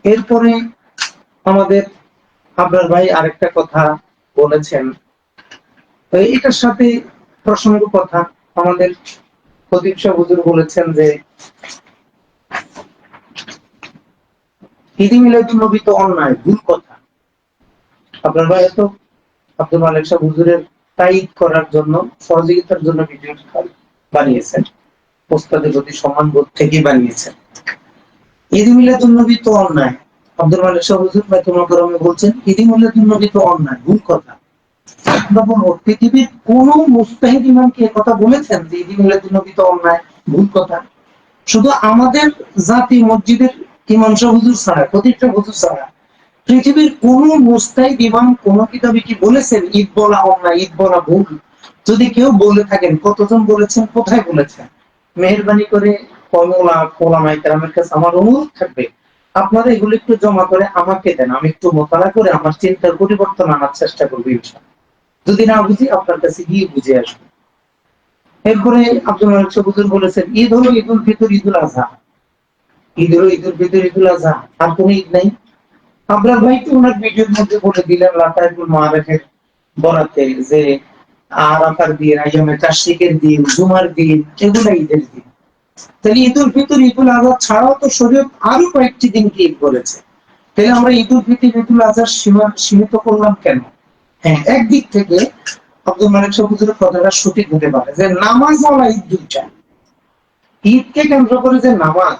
এরপরে আমাদের আবরার ভাই আরেকটা কথা বলেছেন, এটার সাথে প্রসঙ্গ কথা। আমাদের প্রদীপ শাহ হুজুর বলেছেন যে ঈদ মিলাদুন নবী তো অন্যায়, ভুল কথা। আপনার ভাই তো আব্দুল মালিক শাহ হুজুরের তাইদ করার জন্য, সহযোগিতার জন্য ভিডিও বানিয়েছেন, ওস্তাদের প্রতি সম্মান বোধ থেকে বানিয়েছেন। ঈদ মিলাদুন নবী তো অন্যায়, আব্দুল মালিক শাহ হুজুর তোমার গরমে বলছেন ঈদ মিলাদুন নবী তো অন্যায়, ভুল কথা। আমরা বলবো পৃথিবীর কোন মুস্তাহিদ ইমামকে কথা বলেছেন যে ঈদ মিলাদুন নবী তো অন্যায়, ভুল কথা? শুধু আমাদের জাতি মসজিদের ইমাম শাহ হুজুর ছাড়া, প্রতিটা হুজুর ছাড়া পৃথিবীর কোন মুস্তাহিদ ইমাম কোন কিতাবে কি বলেছেন ঈদ বলা অন্যায়, ঈদ বলা ভুল? যদি কেউ বলে থাকেন, কতজন বলেছেন, কোথায় বলেছেন? মেহেরবানি করে ওলামায়ে কাছে আমার অনুরোধ থাকবে, আপনারা এগুলো একটু জমা করে আমাকে দেন, আমি একটু মোতালা করে আমার চিন্তার পরিবর্তন আনার চেষ্টা করবো ইনশাআল্লাহ। যদি না বুঝি আপনার কাছে গিয়ে বুঝে আসবো। এরপরে আব্দুল মালিক শাহ হুজুর বলেছেন ঈদ হলো ঈদুল ফিতর, ঈদুল আজহা। ঈদ হলো ঈদুল ফিতর, ঈদুল আজহা, আর কোন ঈদ নাই। আবরার ভাই তো ওনার ভিডিওর মধ্যে বলে দিলেন লাতাইকুল মাআরিফের বরাতে যে আরাফার দিন, আইয়ামে তাশরিকের দিন, জুমার দিন, এগুলা ঈদের দিন। তাহলে ঈদুল ফিতর, ঈদুল আজহা ছাড়াও তো শরীয়ত আরো কয়েকটি দিনকে ঈদ বলেছে। তাহলে আমরা ঈদুল ফিতর, ঈদুল আজহার সীমিত করলাম কেন? হ্যাঁ, একদিক থেকে আব্দুল মালিক শাহ হুজুরের কথাটা সঠিক হতে পারে যে নামাজ ওয়ালা ঈদ দুইটা। ঈদকে কেন্দ্র করে যে নামাজ,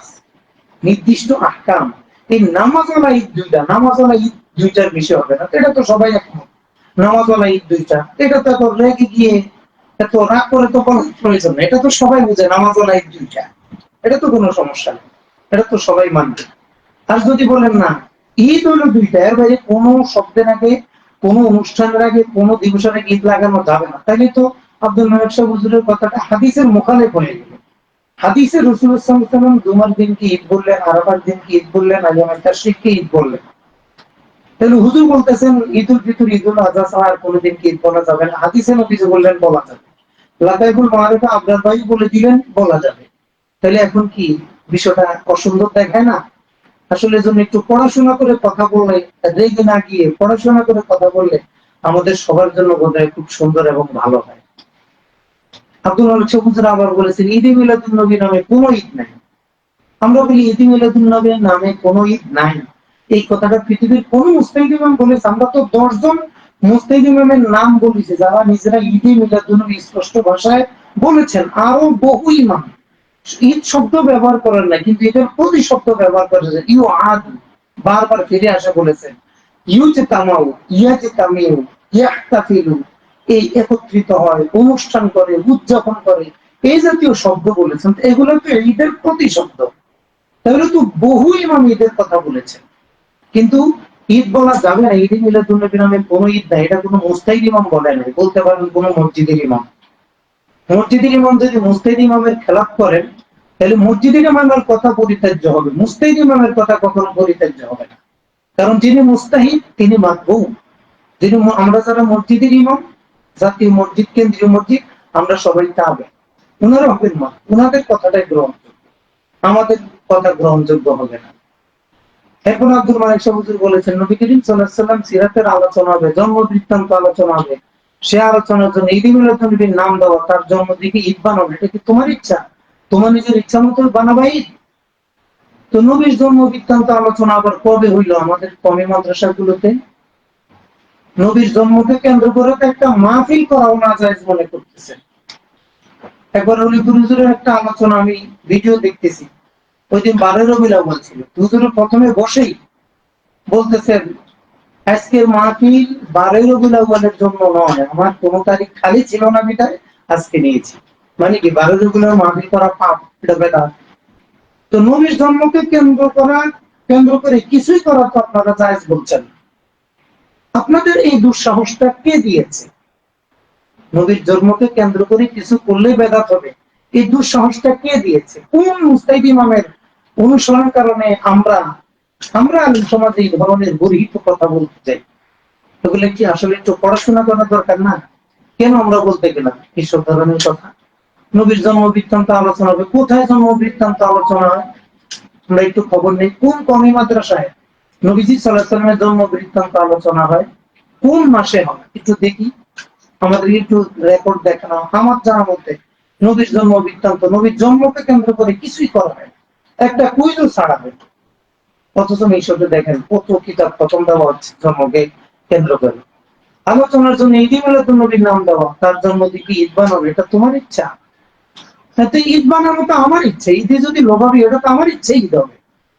নির্দিষ্ট আহকাম, এই নামাজওয়ালা ঈদ দুইটা, নামাজওয়ালা ঈদ দুইটার বিষয় হবে না, এটা তো সবাই একমত। নামাজওয়ালা ঈদ দুইটা, এটা তো এত রেগে গিয়ে এত রাগ করে তো বলার প্রয়োজন নেই, এটা তো সবাই বুঝে নামাজওয়ালা ঈদ দুইটা, এটা তো কোনো সমস্যা নেই, এটা তো সবাই মানবে। আর যদি বলেন না ঈদ হলো দুইটা, এর বাইরে কোনো শব্দের আগে, কোনো অনুষ্ঠানের আগে, কোনো দিবসের আগে ঈদ লাগানো যাবে না, তাহলে তো আব্দুল মালিক শাহ হুজুরের কথাটা হাদিসের মুখালেফ হয়ে গেল। হাদিসে রাসূল সাল্লাল্লাহু আলাইহি ওয়াসাল্লাম জুমার দিনকে ঈদ বললেন, আরাফার দিনকে ঈদ বললেন, আইয়ামে তাশরিককে ঈদ বললেন। তাহলে হুজুর বলতেছেন ঈদুল ফিতর, ঈদুল আযহা ছাড়া আর কোনো দিনকে ঈদ বলা যাবে না, হাদিসে নবীজি বললেন বলা যাবে। লাতাইফুল মাআরিফে আবরার ভাই বলে দিলেন বলা যাবে। তাহলে এখন কি বিষয়টা অসুন্দর দেখায় না? আসলে এজন্য একটু পড়াশোনা করে কথা বললে, রেগে না গিয়ে পড়াশোনা করে কথা বললে আমাদের সবার জন্য বোধহয় খুব সুন্দর এবং ভালো হয়। আব্দুল মালিক শাহ হুজুর আবার বলেছেন ঈদে মিলাদুন নবী নামে কোনো ঈদ নাই। আমরা বলি ঈদে মিলাদুন নবীর নামে কোনো ঈদ নাই, এই কথাটা পৃথিবীর কোন মুস্তাহিদ ইমাম বলেছে? আমরা তো 10 জন মুস্তাহিদ ইমামের নাম বলেছি যারা নিজেরা ঈদে মিলাদুন নবী স্পষ্ট ভাষায় বলেছেন। আরো বহু ইমাম ঈদ শব্দ ব্যবহার করেন না, কিন্তু ঈদের প্রতি শব্দ ব্যবহার করেছেন। ইউ আদ, বারবার ফিরে আসা বলেছেন। ইউজে তামাউ, ইয়াজে তামিউ, ইয়াহতাফিলু, এই একত্রিত হয়, অনুষ্ঠান করে, উদযাপন করে, এই জাতীয় শব্দ বলেছেন। এগুলো তো ঈদের প্রতি শব্দ। তাহলে তো বহু ইমাম ঈদের কথা বলেছেন, কিন্তু ঈদ বলা যাবে না, ঈদে মিলাদুন নবী নামে কোনো ঈদ নাই, এটা কোনো মুস্তাহিদ ইমাম বলে নাই। বলতে পারেন কোনো মসজিদের ইমাম। মসজিদের ইমাম যদি মুস্তাহিদ ইমামের খেলাফ করেন, তাহলে মসজিদের ইমামের কথা পরিত্যাজ্য হবে, মুস্তাহিদ ইমামের কথা কখনো পরিত্যাজ্য হবে না। কারণ যিনি মুস্তাহিদ তিনি মাতবুউ। যিনি, আমরা যারা মসজিদের ইমাম, জাতীয় মসজিদ, কেন্দ্রীয় মসজিদ, আমরা সবাই তাবে, ওনারা হবেন মা, ওনাদের কথাটাই গ্রহণযোগ্য, আমাদের কথা গ্রহণযোগ্য হবে না। এখন আব্দুল মালিক শাহ হুজুর বলেছেন নবী করিম সাল্লাল্লাহু আলাইহি ওয়াসাল্লাম সিরাতের আলোচনা হবে, জন্ম বৃত্তান্ত আলোচনা হবে, সে আলোচনার জন্য ঈদ মিলাদুন নবীর নাম দেওয়া, তার জন্মদিকে ঈদ বানানো, এটা কি তোমার ইচ্ছা? তোমার নিজের ইচ্ছা মতো বানাবা ঈদ? তো নবীর জন্ম বৃত্তান্ত আলোচনা আবার কবে হইলো আমাদের কমি মাদ্রাসাগুলোতে? নবীর জন্মকে কেন্দ্র করে তো একটা মাহফিল করাও না জায়েজ মনে করতেছে। একবার অলিপুর হুজুরের একটা আলোচনা আমি ভিডিও দেখতেছি, ওই দিন 12 রবিউল আউয়াল ছিল। হুজুর প্রথমে বসেই বলতেছেন আজকের মাহফিল 12 রবিউল আউয়ালের জন্য নয়, আমার কোনো তারিখ খালি ছিল না বিধায় আজকে নিয়েছি। মানে কি 12 রবিউল আউয়াল মাহফিল করা পাপ? এটা বেদাত। তো নবীর জন্মকে কেন্দ্র করে কিছুই করা তো আপনারা জায়েজ বলছেন। আপনাদের এই দুঃসাহসটা কে দিয়েছে? নবীর জন্মকে কেন্দ্র করে কিছু করলেই বেদাত হবে, এই দুঃসাহসটা কে দিয়েছে? কোন মুস্তাহিদ ইমামের অনুসরণ কারণে আমরা আলেম সমাজে এই ধরনের গর্হিত কথা বলতে চাই? এগুলো কি আসলে একটু পড়াশোনা করার দরকার না? কেন আমরা বলতে গেলাম এইসব ধরনের কথা? নবীর জন্ম বৃত্তান্ত আলোচনা হবে, কোথায় জন্ম বৃত্তান্ত আলোচনা হয় আমরা একটু খবর নেই। কোন কওমি মাদ্রাসায়? নবীজি সাল্লাল্লাহু আলাইহি ওয়াসাল্লামের জন্ম বৃত্তান্ত আলোচনা হয় কোন মাসে হয় একটু দেখি, আমাদের একটু রেকর্ড দেখানো। আমার জানার মধ্যে নবীর জন্ম বৃত্তান্ত, নবীর জন্মকে কেন্দ্র করে কিছুই করা হয়, একটা কুইজও ছাড়া হয়। অথচ এইসবে দেখেন কত কিতাব খতম দেওয়া হচ্ছে জন্মকে কেন্দ্র করে। আলোচনার জন্য ঈদ মিলাদুন নবীর নাম দেওয়া, তার জন্মদিকে ঈদ বানানো, এটা তোমার ইচ্ছা? তাতে ঈদ বানানো তো আমার ইচ্ছে। ঈদে যদি লোভাবি, এটা তো আমার ইচ্ছে ঈদ হবে।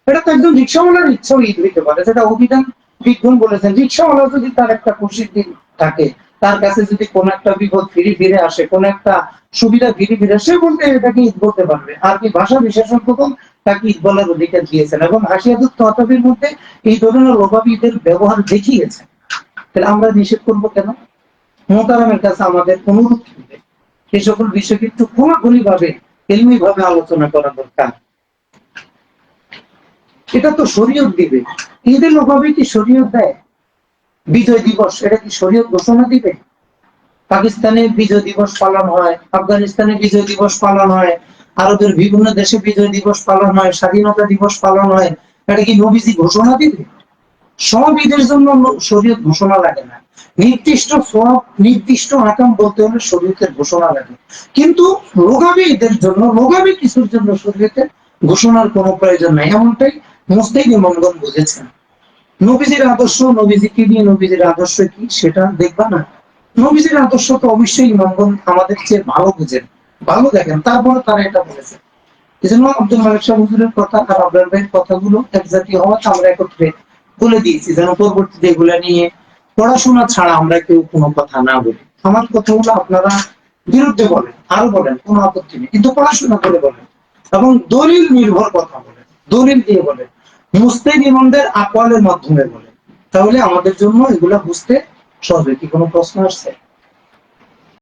এটা তো একজন রিক্সাওয়ালার ইচ্ছেও ঈদ হইতে পারে, যেটা অভিধান বিজ্ঞান বলেছেন। রিক্সাওয়ালা যদি তার একটা খুশির দিন থাকে, তার কাছে যদি কোন একটা বিপদ ফিরে ফিরে আসে, কোন একটা সুবিধা ফিরে ফিরে আসে, বলতে এটাকে ঈদ বলতে পারবে। আর কি ভাষা বিশেষজ্ঞগণ তাকে ঈদ বলার অধিকার দিয়েছেন, এবং হাসিয়াতুত তহতাবির মধ্যে এই ধরনের লোভাবী ঈদের ব্যবহার দেখিয়েছেন। তাহলে আমরা নিষেধ করবো কেন? মোহতারামের কাছে আমাদের অনুরোধ থাকবে, এই সকল বিষয়কে একটু খোলাখুলি ভাবে এলমি ভাবে আলোচনা করা দরকার। এটা তো শরীয়ত দিবে। ঈদের লোভাবে কি শরীয়ত দেয়? বিজয় দিবস, এটা কি শরীয়ত ঘোষণা দিবে? পাকিস্তানে বিজয় দিবস পালন হয়, আফগানিস্তানে বিজয় দিবস পালন হয়, আরবের বিভিন্ন দেশে বিজয় দিবস পালন হয়, স্বাধীনতা দিবস পালন হয়, এটা কি নবীজি ঘোষণা দিবে? সব ঈদের জন্য শরীয়ত ঘোষণা লাগে না। নির্দিষ্ট সব নির্দিষ্ট আকাম বলতে হলে শরীয়তের ঘোষণা লাগে। কিন্তু লোগাবী ঈদের জন্য, লোগাবী কিছুর জন্য শরীয়তের ঘোষণার কোনো প্রয়োজন নাই, এমনটাই মুস্তাহিদ ইমামগণ বুঝেছেন। নবীজির আদর্শ, নবীজিকে নিয়ে নবীজির আদর্শ কি সেটা দেখবা না? নবীজির আদর্শ তো অবশ্যই ইমামগণ আমাদের চেয়ে ভালো বুঝেন, ভালো দেখেন, তারপরে তারা এটা বলেছেন। এই জন্য আব্দুল মালিক শাহ হুজুরের কথা আর আবরার ভাইয়ের কথাগুলো এক জাতীয় হওয়াতে আমরা একত্রে বলে দিয়েছি, যেন পরবর্তীতে এগুলা নিয়ে পড়াশোনা ছাড়া আমরা কেউ কোনো কথা না বলি। আমার কথাগুলো আপনারা বিরুদ্ধে বলেন, আরো বলেন, কোনো আপত্তি নেই, কিন্তু পড়াশোনা করে বলেন এবং দলিল নির্ভর কথা বলেন, দলিল দিয়ে বলেন, মুস্তাহিদ ইমামদের আকওয়ালের মাধ্যমে বলেন। তাহলে আমাদের জন্য এগুলা বুঝতে সহজ হয়। কি কোনো প্রশ্ন আসছে?